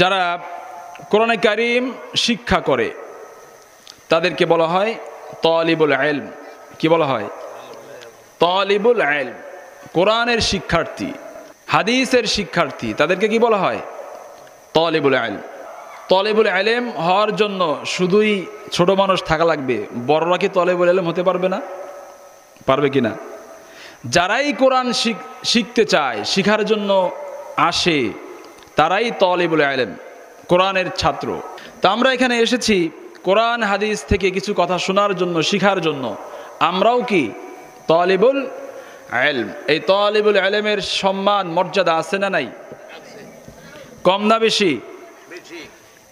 যারা কোরআনে কারীম শিক্ষা করে তাদেরকে বলা হয় তালিবুল ইলম। কি বলা হয়? তালিবুল ইলম। কোরআনের শিক্ষার্থী, হাদিসের শিক্ষার্থী, তাদেরকে কি বলা হয়? তালিবুল ইলম। তালিবুল ইলম হওয়ার জন্য শুধুই ছোট মানুষ থাকা লাগবে? বড়রা কি তালিবুল ইলম হতে পারবে না? পারবে কিনা? যারাই কোরআন শিখতে চায়, শিখার জন্য আসে, তারাই তালিবুল ইলম, কোরআনের ছাত্র। তা আমরা এখানে এসেছি কোরআন হাদিস থেকে কিছু কথা শোনার জন্য, শিখার জন্য। আমরাও কি তালিবুল ইলম? এই তালিবুল ইলমের সম্মান মর্যাদা আছে না নাই? কম না বেশি?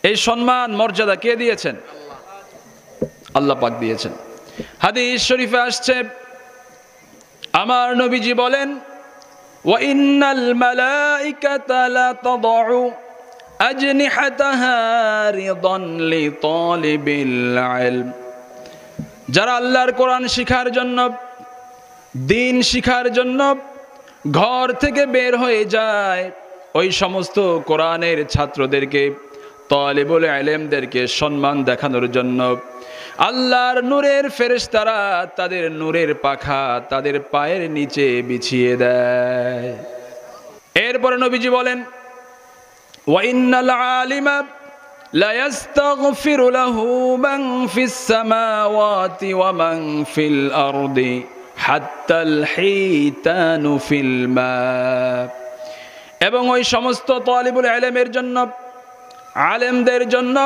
এই সম্মান মর্যাদা কে দিয়েছেন? আল্লাহ পাক দিয়েছেন। হাদিস শরীফে আসছে, আমার নবীজি বলেন, ওয়া ইন্নাল মালাইকাতা লা তাদউ আজনিহাতাহা রিদান লিতালিবিল ইলম। যারা আল্লাহর কোরআন শিখার জন্য, দ্বীন শিখার জন্য ঘর থেকে বের হয়ে যায়, ওই সমস্ত কোরআনের ছাত্রদেরকে, তালিবুল ইলমদেরকে সম্মান দেখানোর জন্য আল্লাহর নূরের ফেরেশতারা তাদের নূরের পাখা তাদের পায়ের নিচে বিছিয়ে দেয়। এরপরে নবীজি বলেন, ওয়া ইন্নাল আলিমা লা ইস্তাগফিরু লাহু মান ফিস সামাওয়াতি ওয়া মান ফিল আরদি হাত্তাল হিতানু ফিল মা। এবং ওই সমস্ত তালিবুল ইলমের জন্য, আলেমদের জন্য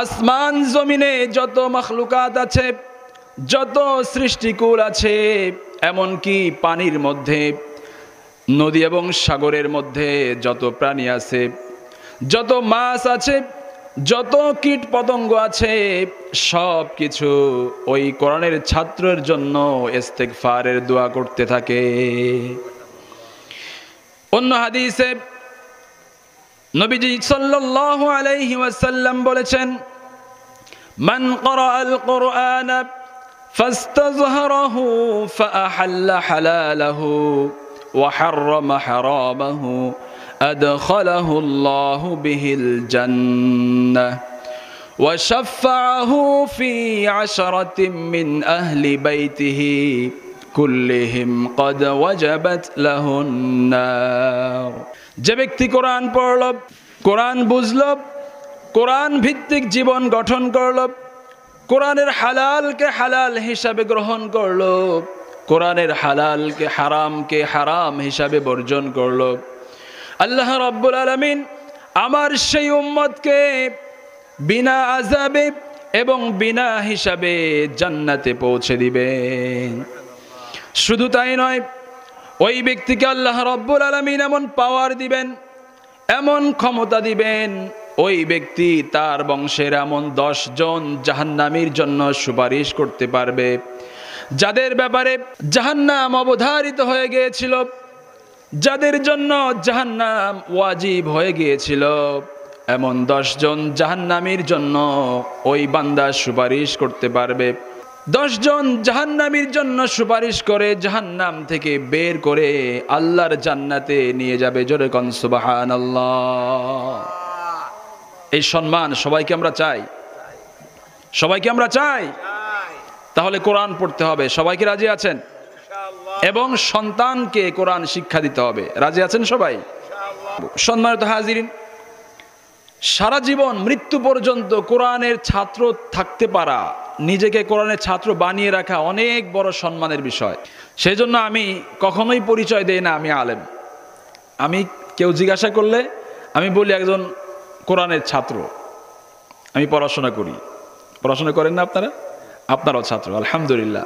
আসমান জমিনে যত মাখলুকাত আছে, যত সৃষ্টিকুল আছে, এমনকি পানির মধ্যে, নদী এবং সাগরের মধ্যে যত প্রাণী আছে, যত মাছ আছে, যত কীট পতঙ্গ আছে, সব কিছু ওই কোরআনের ছাত্রের জন্য ইস্তেগফারের দোয়া করতে থাকে। অন্য হাদিসে নবীজি সাল্লাল্লাহু আলাইহি ওয়াসাল্লাম বলেছেন, মান ক্বরাআল কুরআনা ফাস্তাযহারাহু ফাআহাল্লা হালালাহু ওয়া হাররামা হারামাহু আদখালাহু আল্লাহু বিহিল জান্নাহ ওয়া শাফাআহু ফি আশরাতিন মিন আহলি বাইতিহি কুল্লিহিম ক্বাদ ওয়াজাবাত লাহুন নার। যে ব্যক্তি কোরআন পড়ল, কোরআন বুঝল, কোরআন ভিত্তিক জীবন গঠন করল, কোরআনের হালালকে হালাল হিসাবে গ্রহণ করল, কোরআনের হালালকে হারামকে হারাম হিসাবে বর্জন করল, আল্লাহ রাব্বুল আলামিন আমার সেই উম্মতকে বিনা আযাবে এবং বিনা হিসাবে জান্নাতে পৌঁছে দিবেন। শুধু তাই নয়, ওই ব্যক্তিকে আল্লাহ রাব্বুল আলামিন এমন পাওয়ার দিবেন, এমন ক্ষমতা দিবেন, ওই ব্যক্তি তার বংশের এমন 10 জন জাহান্নামীর জন্য সুপারিশ করতে পারবে, যাদের ব্যাপারে জাহান্নাম অবধারিত হয়ে গিয়েছিল, যাদের জন্য জাহান্নাম ওয়াজিব হয়ে গিয়েছিল, এমন 10 জন জাহান্নামীর জন্য ওই বান্দা সুপারিশ করতে পারবে। 10 জন জাহান্নামীর জন্য সুপারিশ করে জাহান্নাম থেকে বের করে আল্লাহর জান্নাতে নিয়ে যাবে। জোরে কোন সুবহানাল্লাহ। এই সম্মান সবাইকে আমরা চাই? সবাইকে আমরা চাই? তাহলে কোরআন পড়তে হবে। সবাইকে রাজি আছেন? এবং সন্তানকে কোরআন শিক্ষা দিতে হবে। রাজি আছেন সবাই? সম্মানিত হাজিরিন, সারা জীবন মৃত্যু পর্যন্ত কোরআনের ছাত্র থাকতে পারা, নিজেকে কোরআনের ছাত্র বানিয়ে রাখা অনেক বড় সম্মানের বিষয়। সেই জন্য আমি কখনোই পরিচয় দেই না আমি আলেম। আমি কেউ জিজ্ঞাসা করলে আমি বলি একজন কোরআনের ছাত্র, আমি পড়াশোনা করি। পড়াশোনা করেন না আপনারা? আপনারাও ছাত্র, আলহামদুলিল্লাহ।